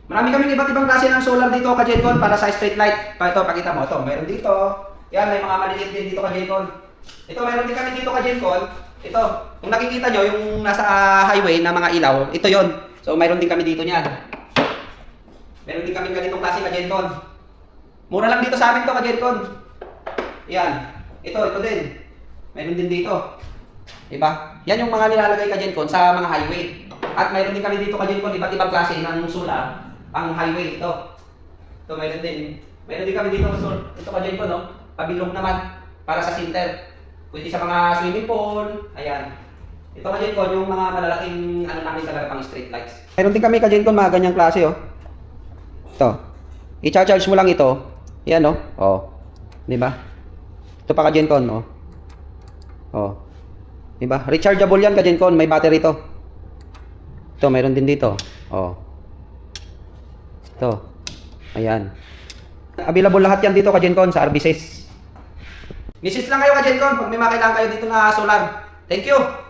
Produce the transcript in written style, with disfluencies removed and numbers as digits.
Marami kaming iba't ibang klase ng solar dito ka-Gencon para sa street light. Ito, pakita mo. Ito, meron dito. Yan, may mga maliliit din dito ka-Gencon. Ito, meron din kami dito ka-Gencon. Ito, kung nakikita nyo, yung nasa highway na mga ilaw, ito yon. So, mayroon din kami dito niyan. Meron din kami ganitong klase ka-Gencon. Mura lang dito sa amin to ka-Gencon. Yan. Ito din. Meron din dito. Diba? Yan yung mga nilalagay ka-Gencon sa mga highway. At mayroon din kami dito ka-Gencon, iba't ibang klase ng solar. Ang highway ito. Ito meron din. Meron din kami dito ito ka-Gencon, no? Pabilog naman para sa center. Pwede sa mga swimming pool. Ayan. Ito ka-Gencon yung mga malalaking ano namin talaga pang street lights. Meron din kami ka-Gencon mga ganyang klase, oh. Ito. I-charge mo lang ito. Yan, no? Oh. 'Di ba? Ito pa ka-Gencon, oh. Oh. 'Di ba? Rechargeable yan ka-Gencon, may battery to. Ito, meron din dito. Oh. Ito. Ayan. Available lahat yan dito ka-Gencon sa RBCs. Message lang kayo ka-Gencon pag may makailangan kayo dito na solar. Thank you!